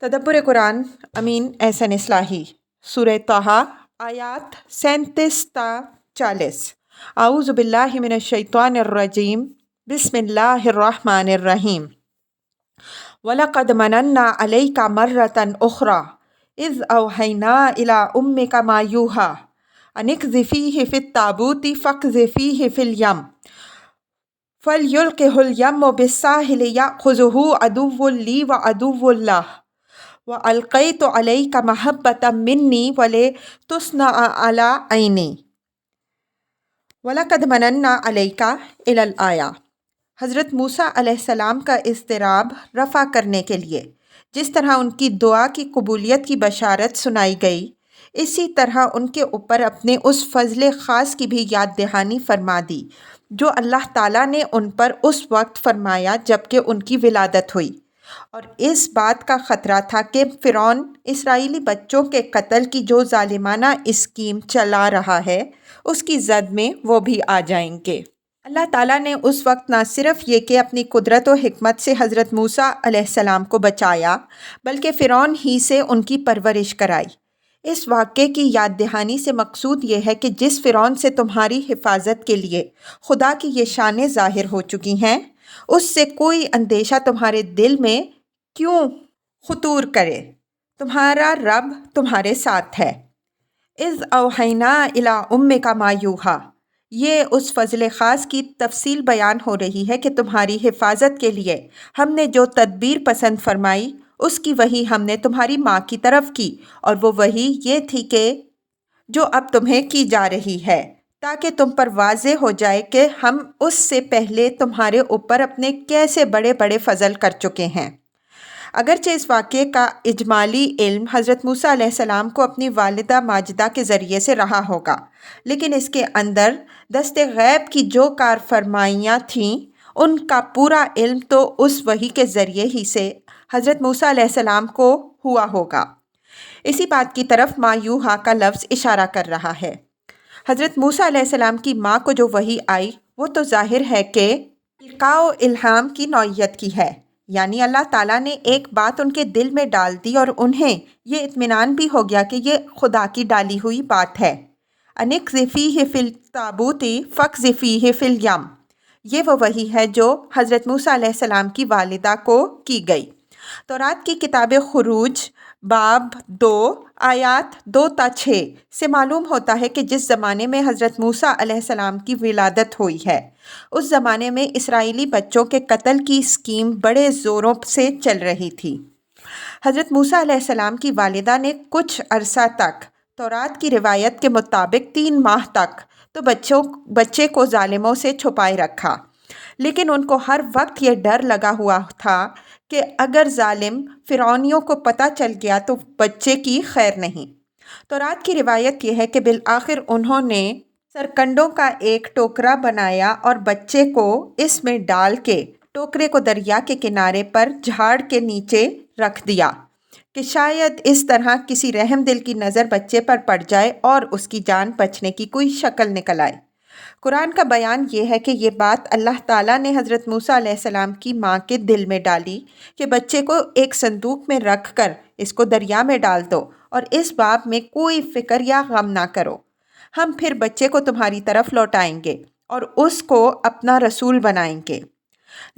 تدبر قرآن امین احسن اصلاحی سورہ طٰہٰ آیات 37 تا 40۔ اعوذ باللہ من الشیطان الرجیم بسم اللہ الرحمن الرحیم۔ وَلَقَدْ مَنَنَّا عَلَيْكَ مَرَّةً أُخْرَىٰ إِذْ أَوْحَيْنَا إِلَىٰ أُمِّكَ مَا يُوحَىٰ أَنِ اقْذِفِيهِ فِي التَّابُوتِ فَاقْذِفِيهِ فِي الْيَمِّ فَلْيُلْقِهُ الْيَمُّ بِالسَّاحِلِ يَأْخُذْهُ عَدُوٌّ لِّي وَعَدُوٌّ لَّهُ وَأَلْقَيْتُ عَلَيْكَ مَحَبَّةً مِّنِّي وَلِتُصْنَعَ عَلَىٰ عَيْنِي۔ وَلَقَدْ مَنَنَّا عَلَيْكَ إِلَى الْآيَةِ۔ حضرت موسیٰ علیہ السلام کا اضطراب رفع کرنے کے لیے جس طرح ان کی دعا کی قبولیت کی بشارت سنائی گئی، اسی طرح ان کے اوپر اپنے اس فضل خاص کی بھی یاد دہانی فرما دی جو اللہ تعالیٰ نے ان پر اس وقت فرمایا جب کہ ان کی ولادت ہوئی، اور اس بات کا خطرہ تھا کہ فرعون اسرائیلی بچوں کے قتل کی جو ظالمانہ اسکیم چلا رہا ہے اس کی زد میں وہ بھی آ جائیں گے۔ اللہ تعالیٰ نے اس وقت نہ صرف یہ کہ اپنی قدرت و حکمت سے حضرت موسیٰ علیہ السلام کو بچایا بلکہ فرعون ہی سے ان کی پرورش کرائی۔ اس واقعے کی یاد دہانی سے مقصود یہ ہے کہ جس فرعون سے تمہاری حفاظت کے لیے خدا کی یہ شانیں ظاہر ہو چکی ہیں، اس سے کوئی اندیشہ تمہارے دل میں کیوں خطور کرے، تمہارا رب تمہارے ساتھ ہے۔ اِذْ أَوْحَيْنَا إِلَىٰ أُمِّكَ مَا يُوحَىٰ، یہ اس فضل خاص کی تفصیل بیان ہو رہی ہے کہ تمہاری حفاظت کے لیے ہم نے جو تدبیر پسند فرمائی اس کی وحی ہم نے تمہاری ماں کی طرف کی، اور وہ وحی یہ تھی کہ جو اب تمہیں کی جا رہی ہے، تاکہ تم پر واضح ہو جائے کہ ہم اس سے پہلے تمہارے اوپر اپنے کیسے بڑے بڑے فضل کر چکے ہیں۔ اگرچہ اس واقعے کا اجمالی علم حضرت موسیٰ علیہ السلام کو اپنی والدہ ماجدہ کے ذریعے سے رہا ہوگا، لیکن اس کے اندر دست غیب کی جو کار فرمائیاں تھیں ان کا پورا علم تو اس وحی کے ذریعے ہی سے حضرت موسیٰ علیہ السلام کو ہوا ہوگا۔ اسی بات کی طرف ما یوحیٰ کا لفظ اشارہ کر رہا ہے۔ حضرت موسیٰ علیہ السلام کی ماں کو جو وحی آئی وہ تو ظاہر ہے کہ القاء و الہام کی نوعیت کی ہے، یعنی اللہ تعالیٰ نے ایک بات ان کے دل میں ڈال دی اور انہیں یہ اطمینان بھی ہو گیا کہ یہ خدا کی ڈالی ہوئی بات ہے۔ أَنِ اقْذِفِيهِ فِي التَّابُوتِ فَاقْذِفِيهِ فِي الْيَمِّ، یہ وہ وحی ہے جو حضرت موسیٰ علیہ السلام کی والدہ کو کی گئی۔ تورات کی کتاب خروج باب 2 آیات 2 تا 6 سے معلوم ہوتا ہے کہ جس زمانے میں حضرت موسیٰ علیہ السلام کی ولادت ہوئی ہے اس زمانے میں اسرائیلی بچوں کے قتل کی اسکیم بڑے زوروں سے چل رہی تھی۔ حضرت موسیٰ علیہ السلام کی والدہ نے کچھ عرصہ تک تورات کی روایت کے مطابق 3 ماہ تک تو بچے کو ظالموں سے چھپائے رکھا، لیکن ان کو ہر وقت یہ ڈر لگا ہوا تھا کہ اگر ظالم فرعونیوں کو پتہ چل گیا تو بچے کی خیر نہیں۔ تورات کی روایت یہ ہے کہ بالآخر انہوں نے سرکنڈوں کا ایک ٹوکرا بنایا اور بچے کو اس میں ڈال کے ٹوکرے کو دریا کے کنارے پر جھاڑ کے نیچے رکھ دیا کہ شاید اس طرح کسی رحم دل کی نظر بچے پر پڑ جائے اور اس کی جان بچنے کی کوئی شکل نکل آئے۔ قرآن کا بیان یہ ہے کہ یہ بات اللہ تعالیٰ نے حضرت موسیٰ علیہ السلام کی ماں کے دل میں ڈالی کہ بچے کو ایک صندوق میں رکھ کر اس کو دریا میں ڈال دو اور اس باب میں کوئی فکر یا غم نہ کرو، ہم پھر بچے کو تمہاری طرف لوٹائیں گے اور اس کو اپنا رسول بنائیں گے۔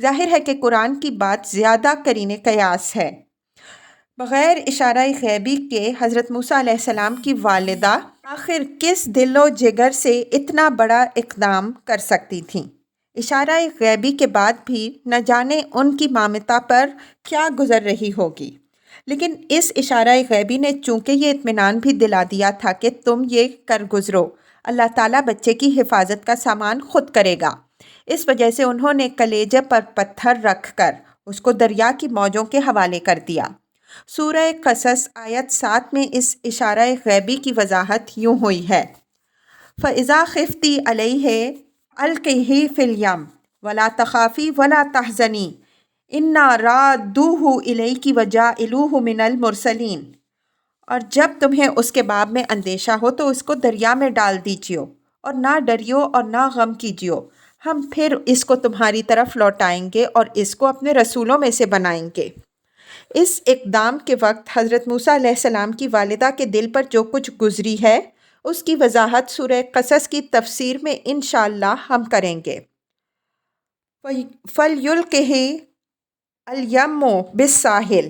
ظاہر ہے کہ قرآن کی بات زیادہ قرین قیاس ہے۔ بغیر اشارہ غیبی کے حضرت موسیٰ علیہ السلام کی والدہ آخر کس دل و جگر سے اتنا بڑا اقدام کر سکتی تھیں؟ اشارہ غیبی کے بعد بھی نہ جانے ان کی مامتا پر کیا گزر رہی ہوگی، لیکن اس اشارہ غیبی نے چونکہ یہ اطمینان بھی دلا دیا تھا کہ تم یہ کر گزرو، اللہ تعالیٰ بچے کی حفاظت کا سامان خود کرے گا، اس وجہ سے انہوں نے کلیجے پر پتھر رکھ کر اس کو دریا کی موجوں کے حوالے کر دیا۔ سورہ قصص آیت 7 میں اس اشارہ غیبی کی وضاحت یوں ہوئی ہے: فَإِذَا خِفْتِ عَلَيْهِ أَلْقِيهِ فِي الْيَمِّ وَلَا تَخَافِي وَلَا تَحْزَنِي إِنَّا رَادُّوهُ إِلَيْكِ وَجَاعِلُوهُ مِنَ الْمُرْسَلِينَ، اور جب تمہیں اس کے باب میں اندیشہ ہو تو اس کو دریا میں ڈال دیجیو اور نہ ڈریو اور نہ غم کیجیو، ہم پھر اس کو تمہاری طرف لوٹائیں گے اور اس کو اپنے رسولوں میں سے بنائیں گے۔ اس اقدام کے وقت حضرت موسیٰ علیہ السلام کی والدہ کے دل پر جو کچھ گزری ہے اس کی وضاحت سورہ قصص کی تفسیر میں انشاءاللہ ہم کریں گے۔ فَلْيُلْقِهِ الْيَمُّ بِالسَّاحِلِ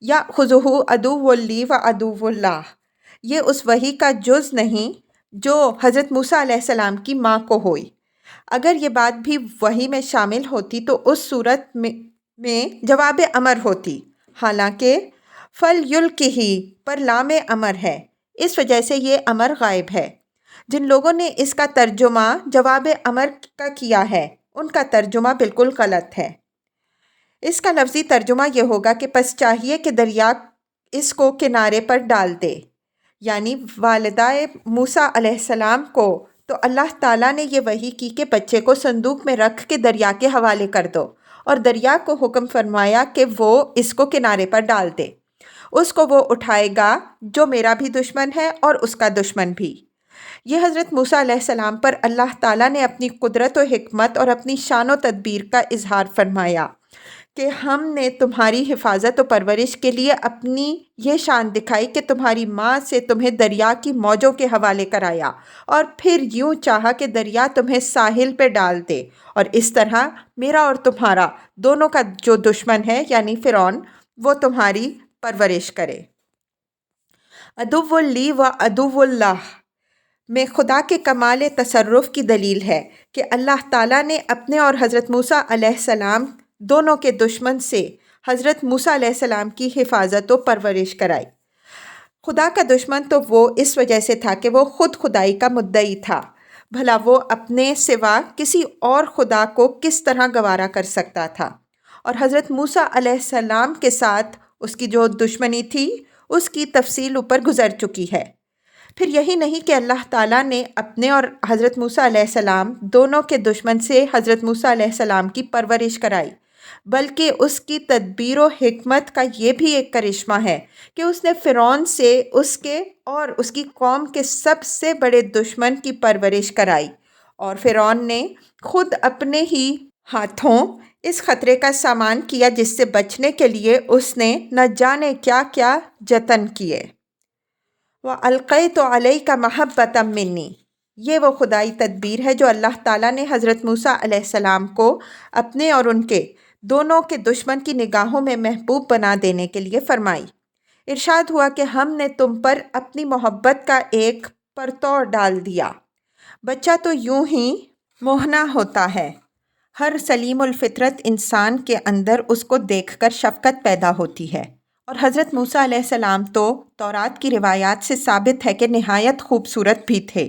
يَأْخُذُهُ عَدُوٌّ لِّي وَعَدُوٌّ لَّهُ، یہ اس وحی کا جز نہیں جو حضرت موسیٰ علیہ السلام کی ماں کو ہوئی۔ اگر یہ بات بھی وحی میں شامل ہوتی تو اس صورت میں جواب امر ہوتی، حالانکہ فَلْيُلْقِهِ پر لام امر ہے، اس وجہ سے یہ امر غائب ہے۔ جن لوگوں نے اس کا ترجمہ جواب امر کا کیا ہے ان کا ترجمہ بالکل غلط ہے۔ اس کا لفظی ترجمہ یہ ہوگا کہ پس چاہیے کہ دریا اس کو کنارے پر ڈال دے، یعنی والدہ موسیٰ علیہ السلام کو تو اللہ تعالیٰ نے یہ وحی کی کہ بچے کو صندوق میں رکھ کے دریا کے حوالے کر دو، اور دریا کو حکم فرمایا کہ وہ اس کو کنارے پر ڈال دے، اس کو وہ اٹھائے گا جو میرا بھی دشمن ہے اور اس کا دشمن بھی۔ یہ حضرت موسیٰ علیہ السلام پر اللہ تعالیٰ نے اپنی قدرت و حکمت اور اپنی شان و تدبیر کا اظہار فرمایا کہ ہم نے تمہاری حفاظت و پرورش کے لیے اپنی یہ شان دکھائی کہ تمہاری ماں سے تمہیں دریا کی موجوں کے حوالے کرایا، اور پھر یوں چاہا کہ دریا تمہیں ساحل پہ ڈال دے، اور اس طرح میرا اور تمہارا دونوں کا جو دشمن ہے یعنی فرعون وہ تمہاری پرورش کرے۔ عدو لی و عدو اللہ میں خدا کے کمال تصرف کی دلیل ہے کہ اللہ تعالیٰ نے اپنے اور حضرت موسیٰ علیہ السلام دونوں کے دشمن سے حضرت موسیٰ علیہ السلام کی حفاظت و پرورش کرائی۔ خدا کا دشمن تو وہ اس وجہ سے تھا کہ وہ خود خدائی کا مدعی تھا، بھلا وہ اپنے سوا کسی اور خدا کو کس طرح گوارا کر سکتا تھا، اور حضرت موسیٰ علیہ السلام کے ساتھ اس کی جو دشمنی تھی اس کی تفصیل اوپر گزر چکی ہے۔ پھر یہی نہیں کہ اللہ تعالیٰ نے اپنے اور حضرت موسیٰ علیہ السلام دونوں کے دشمن سے حضرت موسیٰ علیہ السلام کی پرورش کرائی، بلکہ اس کی تدبیر و حکمت کا یہ بھی ایک کرشمہ ہے کہ اس نے فرعون سے اس کے اور اس کی قوم کے سب سے بڑے دشمن کی پرورش کرائی، اور فرعون نے خود اپنے ہی ہاتھوں اس خطرے کا سامان کیا جس سے بچنے کے لیے اس نے نہ جانے کیا کیا جتن کیے۔ وَأَلْقَيْتُ عَلَيْكَ مَحَبَّةً مِّنِّي، یہ وہ خدائی تدبیر ہے جو اللہ تعالیٰ نے حضرت موسیٰ علیہ السلام کو اپنے اور ان کے دونوں کے دشمن کی نگاہوں میں محبوب بنا دینے کے لیے فرمائی۔ ارشاد ہوا کہ ہم نے تم پر اپنی محبت کا ایک پرتو ڈال دیا۔ بچہ تو یوں ہی موہنا ہوتا ہے، ہر سلیم الفطرت انسان کے اندر اس کو دیکھ کر شفقت پیدا ہوتی ہے، اور حضرت موسیٰ علیہ السلام تو تورات کی روایات سے ثابت ہے کہ نہایت خوبصورت بھی تھے۔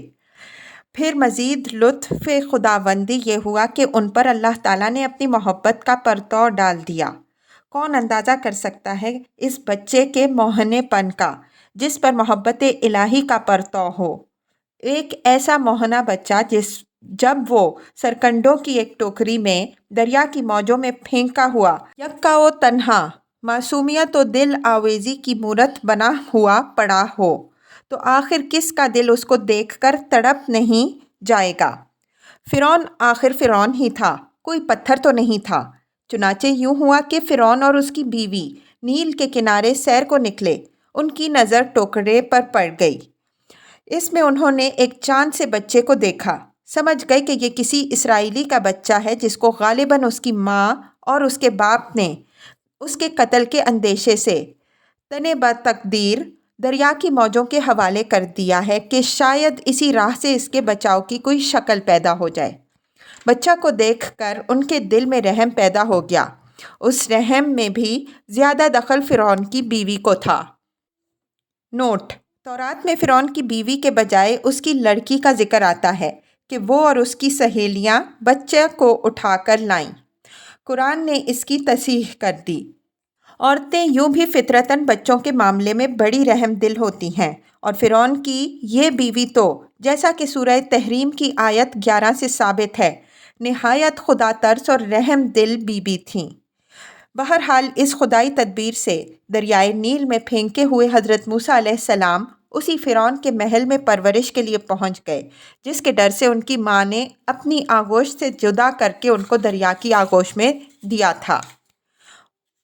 پھر مزید لطف خداوندی یہ ہوا کہ ان پر اللہ تعالیٰ نے اپنی محبت کا پرتو ڈال دیا۔ کون اندازہ کر سکتا ہے اس بچے کے موہنے پن کا جس پر محبت الہی کا پرتو ہو؟ ایک ایسا موہنا بچہ جب وہ سرکنڈوں کی ایک ٹوکری میں دریا کی موجوں میں پھینکا ہوا یکا و تنہا معصومیت و دل آویزی کی مورت بنا ہوا پڑا ہو تو آخر کس کا دل اس کو دیکھ کر تڑپ نہیں جائے گا؟ فرعون آخر فرعون ہی تھا، کوئی پتھر تو نہیں تھا۔ چنانچہ یوں ہوا کہ فرعون اور اس کی بیوی نیل کے کنارے سیر کو نکلے، ان کی نظر ٹوکرے پر پڑ گئی۔ اس میں انہوں نے ایک چاند سے بچے کو دیکھا، سمجھ گئے کہ یہ کسی اسرائیلی کا بچہ ہے جس کو غالباً اس کی ماں اور اس کے باپ نے اس کے قتل کے اندیشے سے تنے بتقدیر دریا کی موجوں کے حوالے کر دیا ہے کہ شاید اسی راہ سے اس کے بچاؤ کی کوئی شکل پیدا ہو جائے۔ بچہ کو دیکھ کر ان کے دل میں رحم پیدا ہو گیا۔ اس رحم میں بھی زیادہ دخل فرعون کی بیوی کو تھا۔ نوٹ: تورات میں فرعون کی بیوی کے بجائے اس کی لڑکی کا ذکر آتا ہے کہ وہ اور اس کی سہیلیاں بچے کو اٹھا کر لائیں۔ قرآن نے اس کی تصحیح کر دی۔ عورتیں یوں بھی فطرتاً بچوں کے معاملے میں بڑی رحم دل ہوتی ہیں، اور فرعون کی یہ بیوی تو جیسا کہ سورہ تحریم کی آیت 11 سے ثابت ہے نہایت خدا ترس اور رحم دل بیوی تھیں۔ بہرحال اس خدائی تدبیر سے دریائے نیل میں پھینکے ہوئے حضرت موسیٰ علیہ السلام اسی فرعون کے محل میں پرورش کے لیے پہنچ گئے جس کے ڈر سے ان کی ماں نے اپنی آغوش سے جدا کر کے ان کو دریا کی آغوش میں دیا تھا۔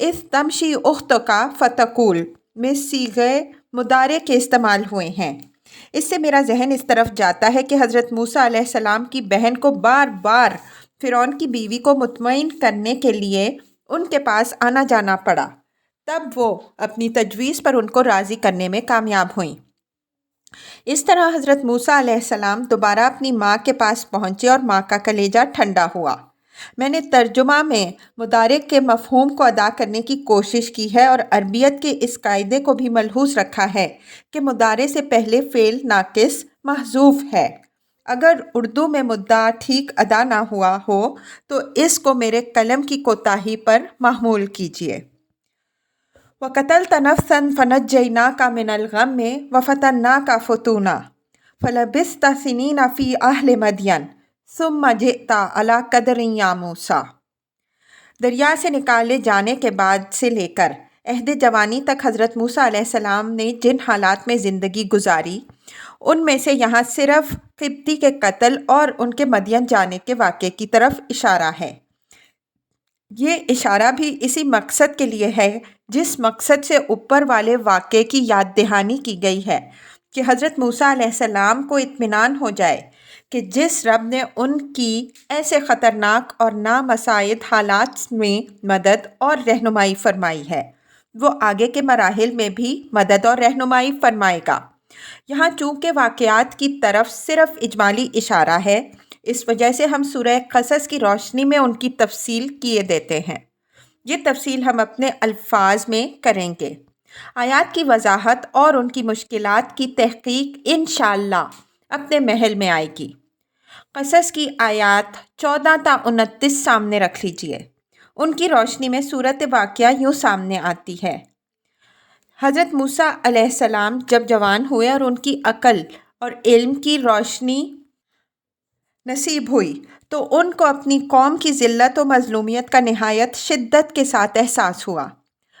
اس تمشی اخت کا فتقول میں صیغہ مضارع کے استعمال ہوئے ہیں۔ اس سے میرا ذہن اس طرف جاتا ہے کہ حضرت موسیٰ علیہ السلام کی بہن کو بار بار فرعون کی بیوی کو مطمئن کرنے کے لیے ان کے پاس آنا جانا پڑا، تب وہ اپنی تجویز پر ان کو راضی کرنے میں کامیاب ہوئیں۔ اس طرح حضرت موسیٰ علیہ السلام دوبارہ اپنی ماں کے پاس پہنچے اور ماں کا کلیجہ ٹھنڈا ہوا۔ میں نے ترجمہ میں مضارع کے مفہوم کو ادا کرنے کی کوشش کی ہے اور عربیت کے اس قاعدے کو بھی ملحوظ رکھا ہے کہ مضارع سے پہلے فعل ناقص محذوف ہے۔ اگر اردو میں مدعا ٹھیک ادا نہ ہوا ہو تو اس کو میرے قلم کی کوتاہی پر محمول کیجیے۔ وَقَتَلْتَ نَفْسًا فَنَجَّيْنَاكَ مِنَ الْغَمِّ وَفَتَنَّاكَ فُتُونًا فَلَبِثْتَ سِنِينَ فِي أَهْلِ مَدْيَنَ ثُمَّ جِئْتَ عَلَىٰ قَدْرٍ يَا مُوسَىٰ۔ دریا سے نکالے جانے کے بعد سے لے کر عہد جوانی تک حضرت موسیٰ علیہ السلام نے جن حالات میں زندگی گزاری، ان میں سے یہاں صرف قبطی کے قتل اور ان کے مدین جانے کے واقعے کی طرف اشارہ ہے۔ یہ اشارہ بھی اسی مقصد کے لیے ہے جس مقصد سے اوپر والے واقعے کی یاد دہانی کی گئی ہے، کہ حضرت موسیٰ علیہ السلام کو اطمینان ہو جائے کہ جس رب نے ان کی ایسے خطرناک اور نامساعد حالات میں مدد اور رہنمائی فرمائی ہے، وہ آگے کے مراحل میں بھی مدد اور رہنمائی فرمائے گا۔ یہاں چونکہ واقعات کی طرف صرف اجمالی اشارہ ہے، اس وجہ سے ہم سورہ قصص کی روشنی میں ان کی تفصیل کیے دیتے ہیں۔ یہ تفصیل ہم اپنے الفاظ میں کریں گے۔ آیات کی وضاحت اور ان کی مشکلات کی تحقیق انشاءاللہ اپنے محل میں آئے گی۔ قصص کی آیات 14 تا 29 سامنے رکھ لیجئے۔ ان کی روشنی میں صورت واقعہ یوں سامنے آتی ہے۔ حضرت موسیٰ علیہ السلام جب جوان ہوئے اور ان کی عقل اور علم کی روشنی نصیب ہوئی تو ان کو اپنی قوم کی ذلت و مظلومیت کا نہایت شدت کے ساتھ احساس ہوا۔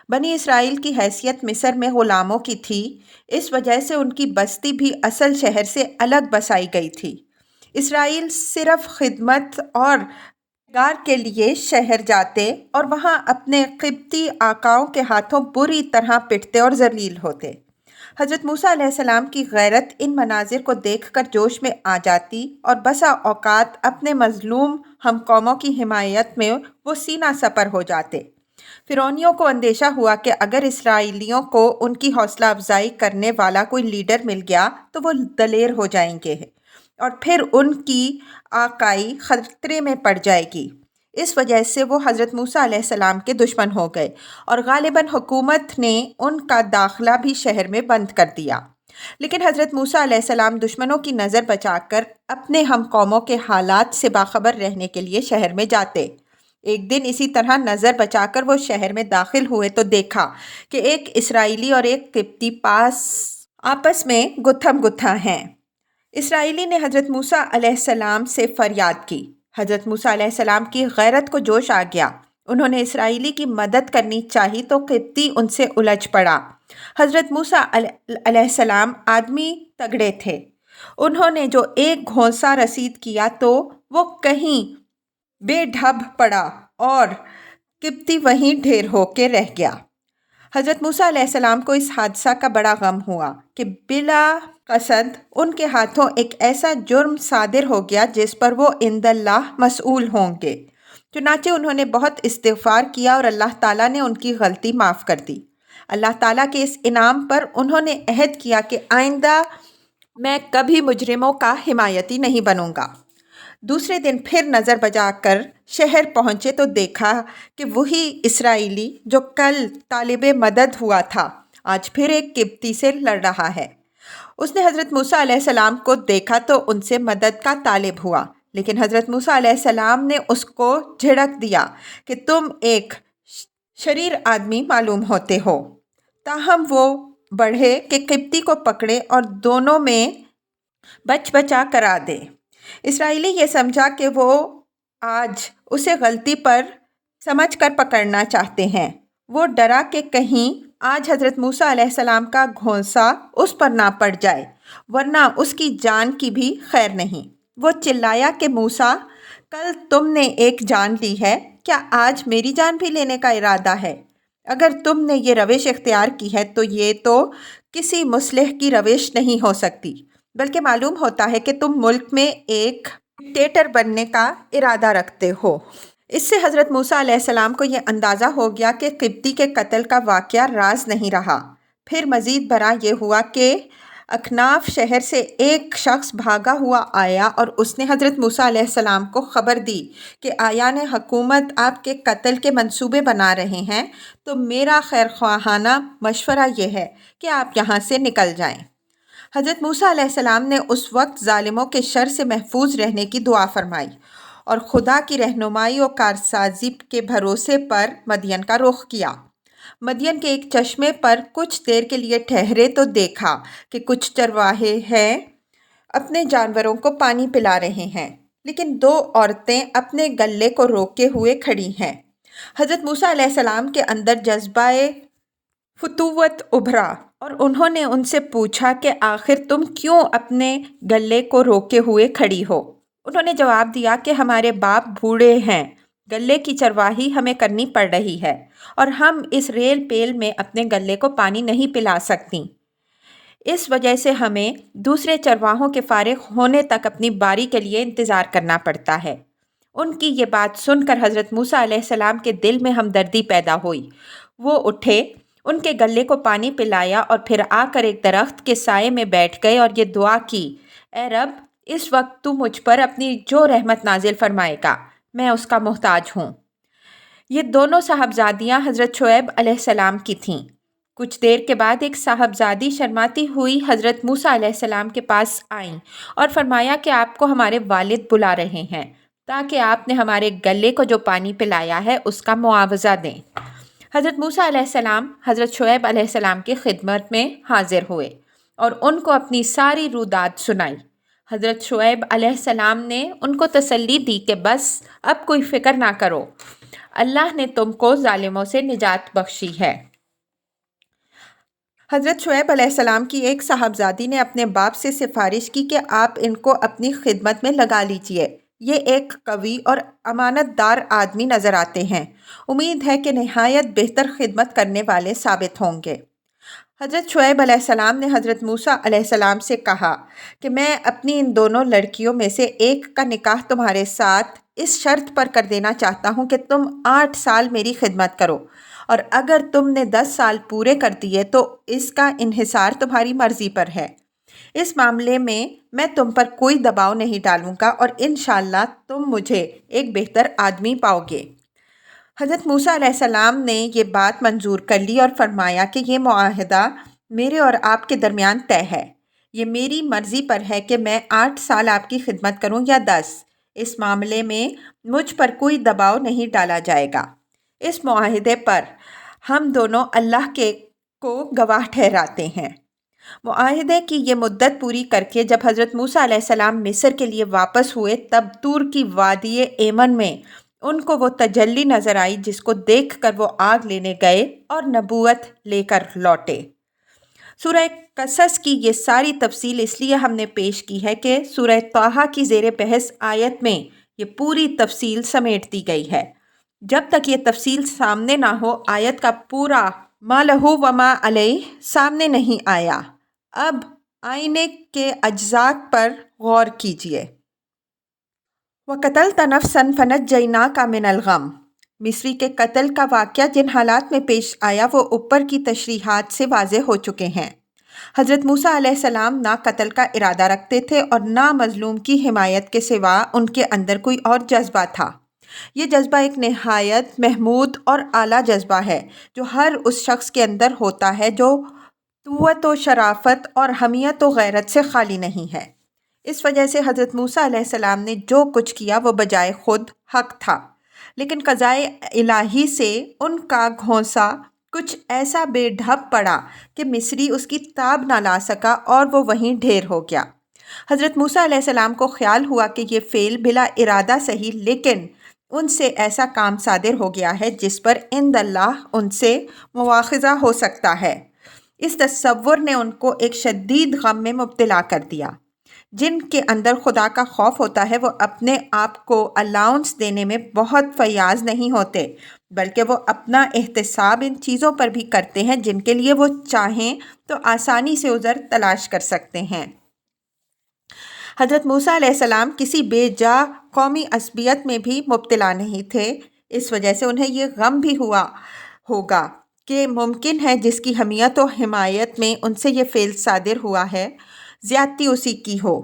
بنی اسرائیل کی حیثیت مصر میں غلاموں کی تھی، اس وجہ سے ان کی بستی بھی اصل شہر سے الگ بسائی گئی تھی۔ اسرائیل صرف خدمت اور گار کے لیے شہر جاتے اور وہاں اپنے قبطی آقاؤں کے ہاتھوں بری طرح پٹتے اور ذلیل ہوتے۔ حضرت موسیٰ علیہ السلام کی غیرت ان مناظر کو دیکھ کر جوش میں آ جاتی اور بسا اوقات اپنے مظلوم ہم قوموں کی حمایت میں وہ سینہ سپر ہو جاتے۔ فرعونیوں کو اندیشہ ہوا کہ اگر اسرائیلیوں کو ان کی حوصلہ افزائی کرنے والا کوئی لیڈر مل گیا تو وہ دلیر ہو جائیں گے اور پھر ان کی آقائی خطرے میں پڑ جائے گی۔ اس وجہ سے وہ حضرت موسیٰ علیہ السلام کے دشمن ہو گئے اور غالباً حکومت نے ان کا داخلہ بھی شہر میں بند کر دیا۔ لیکن حضرت موسیٰ علیہ السلام دشمنوں کی نظر بچا کر اپنے ہم قوموں کے حالات سے باخبر رہنے کے لیے شہر میں جاتے۔ ایک دن اسی طرح نظر بچا کر وہ شہر میں داخل ہوئے تو دیکھا کہ ایک اسرائیلی اور ایک قبطی آپس میں گتھم گتھا ہیں۔ اسرائیلی نے حضرت موسیٰ علیہ السلام سے فریاد کی۔ حضرت موسیٰ علیہ السلام کی غیرت کو جوش آ گیا، انہوں نے اسرائیلی کی مدد کرنی چاہی تو قبطی ان سے الجھ پڑا۔ حضرت موسیٰ علیہ السلام آدمی تگڑے تھے، انہوں نے جو ایک گھونسا رسید کیا تو وہ کہیں بے ڈھب پڑا اور قبطی وہیں ڈھیر ہو کے رہ گیا۔ حضرت موسیٰ علیہ السلام کو اس حادثہ کا بڑا غم ہوا کہ بلا قصد ان کے ہاتھوں ایک ایسا جرم صادر ہو گیا جس پر وہ عند اللہ مسئول ہوں گے۔ چنانچہ انہوں نے بہت استغفار کیا اور اللہ تعالیٰ نے ان کی غلطی معاف کر دی۔ اللہ تعالیٰ کے اس انعام پر انہوں نے عہد کیا کہ آئندہ میں کبھی مجرموں کا حمایتی نہیں بنوں گا۔ دوسرے دن پھر نظر بجا کر شہر پہنچے تو دیکھا کہ وہی اسرائیلی جو کل طالب مدد ہوا تھا آج پھر ایک قبطی سے لڑ رہا ہے۔ اس نے حضرت موسیٰ علیہ السلام کو دیکھا تو ان سے مدد کا طالب ہوا، لیکن حضرت موسیٰ علیہ السلام نے اس کو جھڑک دیا کہ تم ایک شریر آدمی معلوم ہوتے ہو۔ تاہم وہ بڑھے کہ قبطی کو پکڑے اور دونوں میں بچ بچا کرا دے۔ اسرائیلی یہ سمجھا کہ وہ آج اسے غلطی پر سمجھ کر پکڑنا چاہتے ہیں۔ وہ ڈرا کہ کہیں آج حضرت موسیٰ علیہ السلام کا گھونسا اس پر نہ پڑ جائے ورنہ اس کی جان کی بھی خیر نہیں۔ وہ چلایا کہ موسیٰ، کل تم نے ایک جان لی ہے، کیا آج میری جان بھی لینے کا ارادہ ہے؟ اگر تم نے یہ روش اختیار کی ہے تو یہ تو کسی مصلح کی روش نہیں ہو سکتی، بلکہ معلوم ہوتا ہے کہ تم ملک میں ایک ڈکٹیٹر بننے کا ارادہ رکھتے ہو۔ اس سے حضرت موسیٰ علیہ السلام کو یہ اندازہ ہو گیا کہ قبطی کے قتل کا واقعہ راز نہیں رہا۔ پھر مزید برآں یہ ہوا کہ اکناف شہر سے ایک شخص بھاگا ہوا آیا اور اس نے حضرت موسیٰ علیہ السلام کو خبر دی کہ آیان حکومت آپ کے قتل کے منصوبے بنا رہے ہیں، تو میرا خیر خواہانہ مشورہ یہ ہے کہ آپ یہاں سے نکل جائیں۔ حضرت موسیٰ علیہ السلام نے اس وقت ظالموں کے شر سے محفوظ رہنے کی دعا فرمائی اور خدا کی رہنمائی و کارسازی کے بھروسے پر مدین کا رخ کیا۔ مدین کے ایک چشمے پر کچھ دیر کے لیے ٹھہرے تو دیکھا کہ کچھ چرواہے ہیں اپنے جانوروں کو پانی پلا رہے ہیں، لیکن دو عورتیں اپنے گلے کو روکے ہوئے کھڑی ہیں۔ حضرت موسیٰ علیہ السلام کے اندر جذبہ فتوت ابھرا اور انہوں نے ان سے پوچھا کہ آخر تم کیوں اپنے گلے کو روکے ہوئے کھڑی ہو؟ انہوں نے جواب دیا کہ ہمارے باپ بوڑھے ہیں، گلے کی چرواہی ہمیں کرنی پڑ رہی ہے اور ہم اس ریل پیل میں اپنے گلے کو پانی نہیں پلا سکتی۔ اس وجہ سے ہمیں دوسرے چرواہوں کے فارغ ہونے تک اپنی باری کے لیے انتظار کرنا پڑتا ہے۔ ان کی یہ بات سن کر حضرت موسیٰ علیہ السلام کے دل میں ہمدردی پیدا ہوئی۔ وہ اٹھے، ان کے گلے کو پانی پلایا اور پھر آ کر ایک درخت کے سائے میں بیٹھ گئے اور یہ دعا کی، اے رب، اس وقت تو مجھ پر اپنی جو رحمت نازل فرمائے گا میں اس کا محتاج ہوں۔ یہ دونوں صاحبزادیاں حضرت شعیب علیہ السلام کی تھیں۔ کچھ دیر کے بعد ایک صاحبزادی شرماتی ہوئی حضرت موسیٰ علیہ السلام کے پاس آئیں اور فرمایا کہ آپ کو ہمارے والد بلا رہے ہیں تاکہ آپ نے ہمارے گلے کو جو پانی پلایا ہے اس کا معاوضہ دیں۔ حضرت موسیٰ علیہ السلام حضرت شعیب علیہ السلام کی خدمت میں حاضر ہوئے اور ان کو اپنی ساری رودات سنائی۔ حضرت شعیب علیہ السلام نے ان کو تسلی دی کہ بس اب کوئی فکر نہ کرو، اللہ نے تم کو ظالموں سے نجات بخشی ہے۔ حضرت شعیب علیہ السلام کی ایک صاحبزادی نے اپنے باپ سے سفارش کی کہ آپ ان کو اپنی خدمت میں لگا لیجئے، یہ ایک قوی اور امانت دار آدمی نظر آتے ہیں، امید ہے کہ نہایت بہتر خدمت کرنے والے ثابت ہوں گے۔ حضرت شعیب علیہ السلام نے حضرت موسیٰ علیہ السلام سے کہا کہ میں اپنی ان دونوں لڑکیوں میں سے ایک کا نکاح تمہارے ساتھ اس شرط پر کر دینا چاہتا ہوں کہ تم 8 سال میری خدمت کرو، اور اگر تم نے 10 سال پورے کر دیے تو اس کا انحصار تمہاری مرضی پر ہے۔ اس معاملے میں تم پر کوئی دباؤ نہیں ڈالوں گا اور انشاءاللہ تم مجھے ایک بہتر آدمی پاؤ گے۔ حضرت موسیٰ علیہ السلام نے یہ بات منظور کر لی اور فرمایا کہ یہ معاہدہ میرے اور آپ کے درمیان طے ہے۔ یہ میری مرضی پر ہے کہ میں 8 سال آپ کی خدمت کروں یا 10، اس معاملے میں مجھ پر کوئی دباؤ نہیں ڈالا جائے گا۔ اس معاہدے پر ہم دونوں اللہ کو گواہ ٹھہراتے ہیں۔ معاہدے کی یہ مدت پوری کر کے جب حضرت موسیٰ علیہ السلام مصر کے لیے واپس ہوئے تب طور کی وادی ایمن میں ان کو وہ تجلی نظر آئی جس کو دیکھ کر وہ آگ لینے گئے اور نبوت لے کر لوٹے۔ سورہ قصص کی یہ ساری تفصیل اس لیے ہم نے پیش کی ہے کہ سورہ طٰہٰ کی زیر بحث آیت میں یہ پوری تفصیل سمیٹ دی گئی ہے۔ جب تک یہ تفصیل سامنے نہ ہو آیت کا پورا ما لہ و ما علیہ سامنے نہیں آیا۔ اب آئینے کے اجزاء پر غور کیجیے۔ وَقَتَلْتَ نَفْسًا فَنَجَّيْنَاكَ مِنَ الْغَمِّ، مصری کے قتل کا واقعہ جن حالات میں پیش آیا وہ اوپر کی تشریحات سے واضح ہو چکے ہیں۔ حضرت موسیٰ علیہ السلام نہ قتل کا ارادہ رکھتے تھے اور نہ مظلوم کی حمایت کے سوا ان کے اندر کوئی اور جذبہ تھا۔ یہ جذبہ ایک نہایت محمود اور اعلیٰ جذبہ ہے جو ہر اس شخص کے اندر ہوتا ہے جو قوت و شرافت اور حمیت و غیرت سے خالی نہیں ہے۔ اس وجہ سے حضرت موسیٰ علیہ السلام نے جو کچھ کیا وہ بجائے خود حق تھا، لیکن قضائے الہی سے ان کا گھونسا کچھ ایسا بے ڈھب پڑا کہ مصری اس کی تاب نہ لا سکا اور وہ وہیں ڈھیر ہو گیا۔ حضرت موسیٰ علیہ السلام کو خیال ہوا کہ یہ فعل بلا ارادہ صحیح لیکن ان سے ایسا کام صادر ہو گیا ہے جس پر عند اللہ ان سے مواخذہ ہو سکتا ہے۔ اس تصور نے ان کو ایک شدید غم میں مبتلا کر دیا۔ جن کے اندر خدا کا خوف ہوتا ہے وہ اپنے آپ کو الاؤنس دینے میں بہت فیاض نہیں ہوتے، بلکہ وہ اپنا احتساب ان چیزوں پر بھی کرتے ہیں جن کے لیے وہ چاہیں تو آسانی سے عذر تلاش کر سکتے ہیں۔ حضرت موسیٰ علیہ السلام کسی بے جا قومی عصبیت میں بھی مبتلا نہیں تھے، اس وجہ سے انہیں یہ غم بھی ہوا ہوگا کہ ممکن ہے جس کی حمیت و حمایت میں ان سے یہ فعل صادر ہوا ہے، زیادتی اسی کی ہو۔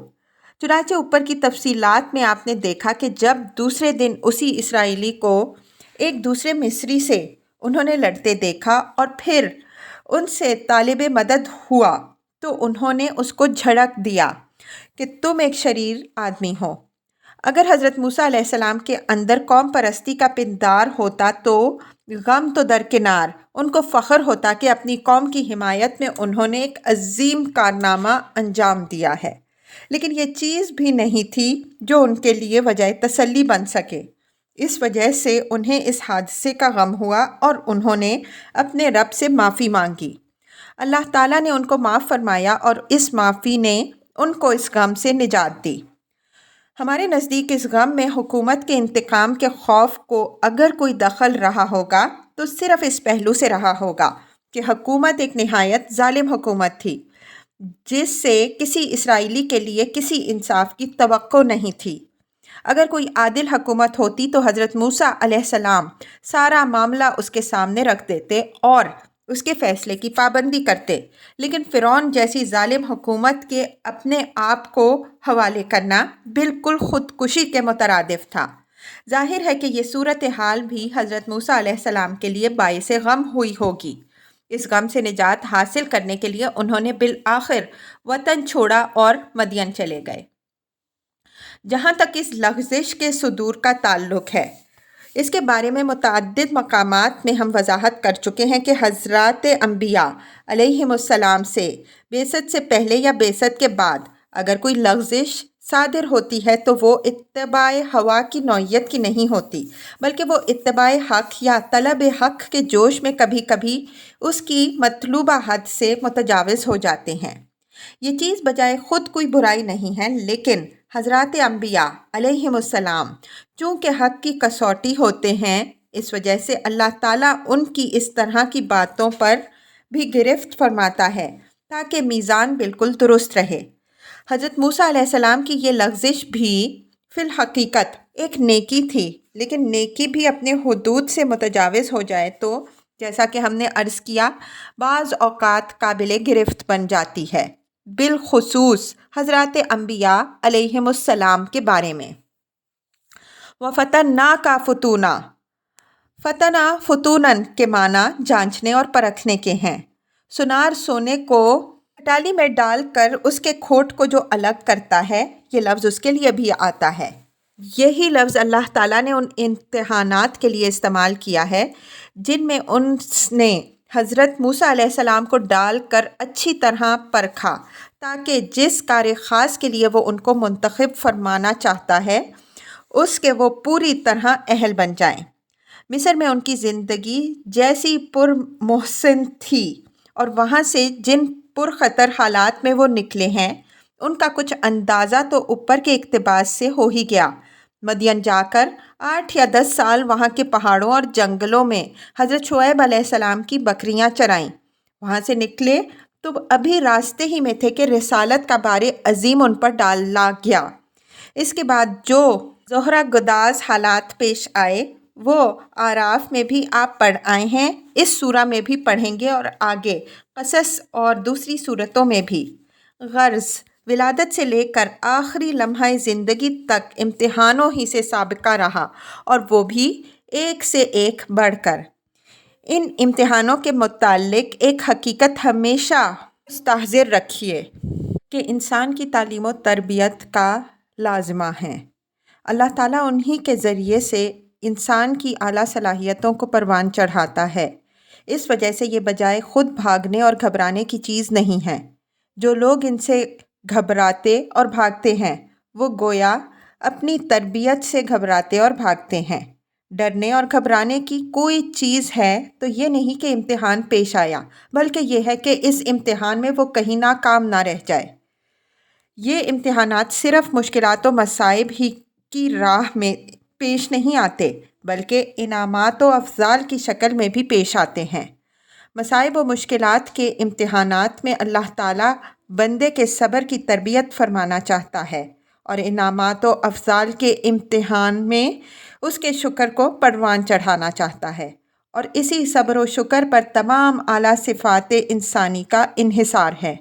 چنانچہ اوپر کی تفصیلات میں آپ نے دیکھا کہ جب دوسرے دن اسی اسرائیلی کو ایک دوسرے مصری سے انہوں نے لڑتے دیکھا اور پھر ان سے طالب مدد ہوا تو انہوں نے اس کو جھڑک دیا کہ تم ایک شریر آدمی ہو۔ اگر حضرت موسیٰ علیہ السلام کے اندر قوم پرستی کا پندار ہوتا تو غم تو درکنار، ان کو فخر ہوتا کہ اپنی قوم کی حمایت میں انہوں نے ایک عظیم کارنامہ انجام دیا ہے، لیکن یہ چیز بھی نہیں تھی جو ان کے لیے وجہ تسلی بن سکے۔ اس وجہ سے انہیں اس حادثے کا غم ہوا اور انہوں نے اپنے رب سے معافی مانگی۔ اللہ تعالیٰ نے ان کو معاف فرمایا اور اس معافی نے ان کو اس غم سے نجات دی۔ ہمارے نزدیک اس غم میں حکومت کے انتقام کے خوف کو اگر کوئی دخل رہا ہوگا تو صرف اس پہلو سے رہا ہوگا کہ حکومت ایک نہایت ظالم حکومت تھی جس سے کسی اسرائیلی کے لیے کسی انصاف کی توقع نہیں تھی۔ اگر کوئی عادل حکومت ہوتی تو حضرت موسیٰ علیہ السلام سارا معاملہ اس کے سامنے رکھ دیتے اور اس کے فیصلے کی پابندی کرتے، لیکن فرعون جیسی ظالم حکومت کے اپنے آپ کو حوالے کرنا بالکل خودکشی کے مترادف تھا۔ ظاہر ہے کہ یہ صورتحال بھی حضرت موسیٰ علیہ السلام کے لیے باعث غم ہوئی ہوگی۔ اس غم سے نجات حاصل کرنے کے لیے انہوں نے بالآخر وطن چھوڑا اور مدین چلے گئے۔ جہاں تک اس لغزش کے صدور کا تعلق ہے، اس کے بارے میں متعدد مقامات میں ہم وضاحت کر چکے ہیں کہ حضرات انبیاء علیہم السلام سے بعثت سے پہلے یا بعثت کے بعد اگر کوئی لغزش صادر ہوتی ہے تو وہ اتباع ہوا کی نوعیت کی نہیں ہوتی، بلکہ وہ اتباع حق یا طلب حق کے جوش میں کبھی کبھی اس کی مطلوبہ حد سے متجاوز ہو جاتے ہیں۔ یہ چیز بجائے خود کوئی برائی نہیں ہے، لیکن حضرات انبیاء علیہم السلام چونکہ حق کی کسوٹی ہوتے ہیں، اس وجہ سے اللہ تعالیٰ ان کی اس طرح کی باتوں پر بھی گرفت فرماتا ہے تاکہ میزان بالکل درست رہے۔ حضرت موسیٰ علیہ السلام کی یہ لغزش بھی فی الحقیقت ایک نیکی تھی، لیکن نیکی بھی اپنے حدود سے متجاوز ہو جائے تو جیسا کہ ہم نے عرض کیا بعض اوقات قابل گرفت بن جاتی ہے، بالخصوص حضرات انبیاء علیہم السلام کے بارے میں۔ وَفَتَنَّاكَ فُتُونًا، فتنہ فتونن کے معنی جانچنے اور پرکھنے کے ہیں۔ سونار سونے کو کٹالی میں ڈال کر اس کے کھوٹ کو جو الگ کرتا ہے، یہ لفظ اس کے لیے بھی آتا ہے۔ یہی لفظ اللہ تعالیٰ نے ان امتحانات کے لیے استعمال کیا ہے جن میں اس نے حضرت موسیٰ علیہ السلام کو ڈال کر اچھی طرح پرکھا تاکہ جس کار خاص کے لیے وہ ان کو منتخب فرمانا چاہتا ہے اس کے وہ پوری طرح اہل بن جائیں۔ مصر میں ان کی زندگی جیسی پر محسن تھی اور وہاں سے جن پرخطر حالات میں وہ نکلے ہیں ان کا کچھ اندازہ تو اوپر کے اقتباس سے ہو ہی گیا۔ مدین جا کر 8 یا 10 سال وہاں کے پہاڑوں اور جنگلوں میں حضرت شعیب علیہ السلام کی بکریاں چرائیں۔ وہاں سے نکلے تو ابھی راستے ہی میں تھے کہ رسالت کا بار عظیم ان پر ڈالا گیا۔ اس کے بعد جو زہرہ گداز حالات پیش آئے وہ آراف میں بھی آپ پڑھ آئے ہیں، اس سورہ میں بھی پڑھیں گے اور آگے قصص اور دوسری صورتوں میں بھی۔ غرض ولادت سے لے کر آخری لمحہ زندگی تک امتحانوں ہی سے سابقہ رہا اور وہ بھی ایک سے ایک بڑھ کر۔ ان امتحانوں کے متعلق ایک حقیقت ہمیشہ مستحضر رکھیے کہ انسان کی تعلیم و تربیت کا لازمہ ہے۔ اللہ تعالیٰ انہی کے ذریعے سے انسان کی اعلیٰ صلاحیتوں کو پروان چڑھاتا ہے۔ اس وجہ سے یہ بجائے خود بھاگنے اور گھبرانے کی چیز نہیں ہے۔ جو لوگ ان سے گھبراتے اور بھاگتے ہیں وہ گویا اپنی تربیت سے گھبراتے اور بھاگتے ہیں۔ ڈرنے اور گھبرانے کی کوئی چیز ہے تو یہ نہیں کہ امتحان پیش آیا، بلکہ یہ ہے کہ اس امتحان میں وہ کہیں ناکام نہ رہ جائے۔ یہ امتحانات صرف مشکلات و مصائب ہی کی راہ میں پیش نہیں آتے بلکہ انعامات و افضال کی شکل میں بھی پیش آتے ہیں۔ مصائب و مشکلات کے امتحانات میں اللہ تعالیٰ بندے کے صبر کی تربیت فرمانا چاہتا ہے اور انعامات و افضال کے امتحان میں اس کے شکر کو پروان چڑھانا چاہتا ہے، اور اسی صبر و شکر پر تمام اعلیٰ صفات انسانی کا انحصار ہے۔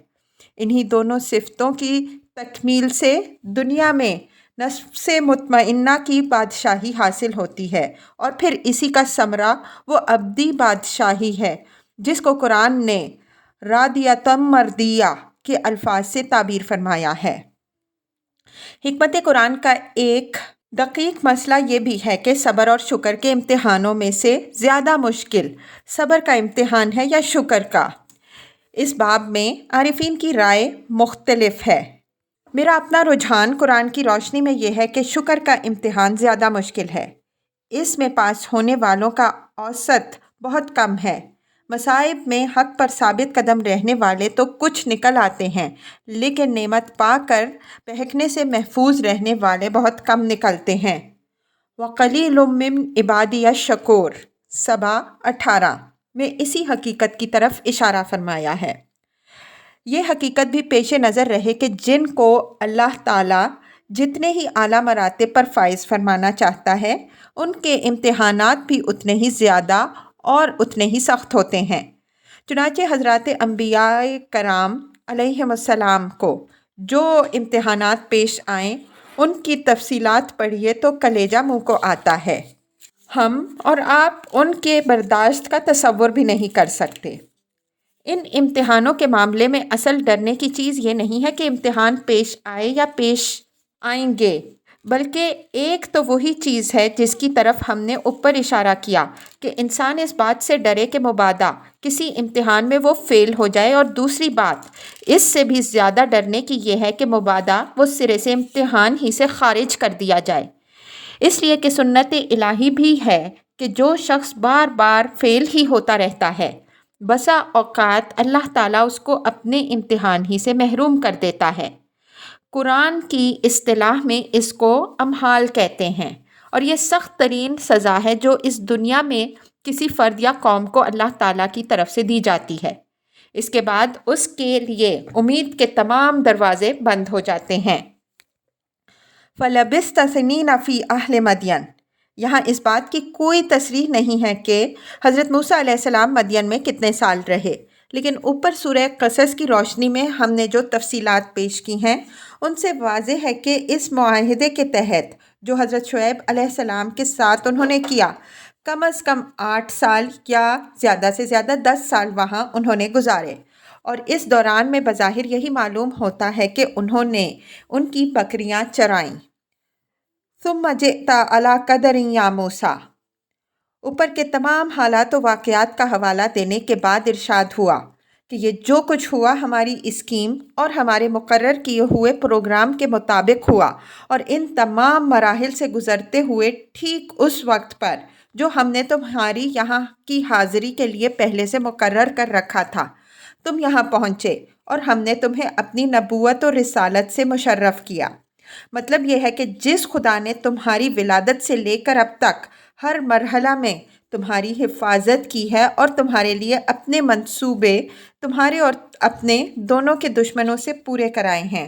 انہی دونوں صفتوں کی تکمیل سے دنیا میں نفس مطمئنہ کی بادشاہی حاصل ہوتی ہے، اور پھر اسی کا ثمرہ وہ ابدی بادشاہی ہے جس کو قرآن نے راضیۃ مرضیہ کے الفاظ سے تعبیر فرمایا ہے۔ حکمت قرآن کا ایک دقیق مسئلہ یہ بھی ہے کہ صبر اور شکر کے امتحانوں میں سے زیادہ مشکل صبر کا امتحان ہے یا شکر کا۔ اس باب میں عارفین کی رائے مختلف ہے۔ میرا اپنا رجحان قرآن کی روشنی میں یہ ہے کہ شکر کا امتحان زیادہ مشکل ہے۔ اس میں پاس ہونے والوں کا اوسط بہت کم ہے۔ مصائب میں حق پر ثابت قدم رہنے والے تو کچھ نکل آتے ہیں، لیکن نعمت پا کر بہکنے سے محفوظ رہنے والے بہت کم نکلتے ہیں۔ وَقَلِيلٌ مِّنْ عِبَادِيَ الشَّكُورُ سبا 18 میں اسی حقیقت کی طرف اشارہ فرمایا ہے۔ یہ حقیقت بھی پیش نظر رہے کہ جن کو اللہ تعالیٰ جتنے ہی اعلیٰ مراتب پر فائز فرمانا چاہتا ہے، ان کے امتحانات بھی اتنے ہی زیادہ اور اتنے ہی سخت ہوتے ہیں۔ چنانچہ حضرات انبیاء کرام علیہم السلام کو جو امتحانات پیش آئیں ان کی تفصیلات پڑھیے تو کلیجہ منہ کو آتا ہے۔ ہم اور آپ ان کے برداشت کا تصور بھی نہیں کر سکتے۔ ان امتحانوں کے معاملے میں اصل ڈرنے کی چیز یہ نہیں ہے کہ امتحان پیش آئے یا پیش آئیں گے، بلکہ ایک تو وہی چیز ہے جس کی طرف ہم نے اوپر اشارہ کیا کہ انسان اس بات سے ڈرے کہ مبادا کسی امتحان میں وہ فیل ہو جائے، اور دوسری بات اس سے بھی زیادہ ڈرنے کی یہ ہے کہ مبادا وہ سرے سے امتحان ہی سے خارج کر دیا جائے، اس لیے کہ سنت الہی بھی ہے کہ جو شخص بار بار فیل ہی ہوتا رہتا ہے بسا اوقات اللہ تعالیٰ اس کو اپنے امتحان ہی سے محروم کر دیتا ہے۔ قرآن کی اصطلاح میں اس کو امحال کہتے ہیں، اور یہ سخت ترین سزا ہے جو اس دنیا میں کسی فرد یا قوم کو اللہ تعالیٰ کی طرف سے دی جاتی ہے۔ اس کے بعد اس کے لیے امید کے تمام دروازے بند ہو جاتے ہیں۔ فَلَبِثْتَ سِنِينَ فِي أَهْلِ مَدْيَنَ، یہاں اس بات کی کوئی تصریح نہیں ہے کہ حضرت موسیٰ علیہ السلام مدین میں کتنے سال رہے، لیکن اوپر سورہ قصص کی روشنی میں ہم نے جو تفصیلات پیش کی ہیں ان سے واضح ہے کہ اس معاہدے کے تحت جو حضرت شعیب علیہ السلام کے ساتھ انہوں نے کیا، کم از کم 8 سال یا زیادہ سے زیادہ 10 سال وہاں انہوں نے گزارے، اور اس دوران میں بظاہر یہی معلوم ہوتا ہے کہ انہوں نے ان کی بکریاں چرائیں۔ ثم جئت علی قدر یا موسیٰ، اوپر کے تمام حالات و واقعات کا حوالہ دینے کے بعد ارشاد ہوا کہ یہ جو کچھ ہوا ہماری اسکیم اور ہمارے مقرر کیے ہوئے پروگرام کے مطابق ہوا، اور ان تمام مراحل سے گزرتے ہوئے ٹھیک اس وقت پر جو ہم نے تمہاری یہاں کی حاضری کے لیے پہلے سے مقرر کر رکھا تھا، تم یہاں پہنچے اور ہم نے تمہیں اپنی نبوت و رسالت سے مشرف کیا۔ مطلب یہ ہے کہ جس خدا نے تمہاری ولادت سے لے کر اب تک ہر مرحلہ میں تمہاری حفاظت کی ہے اور تمہارے لیے اپنے منصوبے تمہارے اور اپنے دونوں کے دشمنوں سے پورے کرائے ہیں،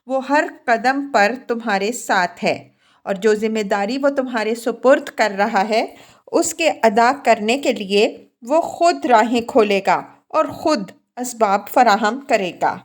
وہ ہر قدم پر تمہارے ساتھ ہے، اور جو ذمہ داری وہ تمہارے سپرد کر رہا ہے اس کے ادا کرنے کے لیے وہ خود راہیں کھولے گا اور خود اسباب فراہم کرے گا۔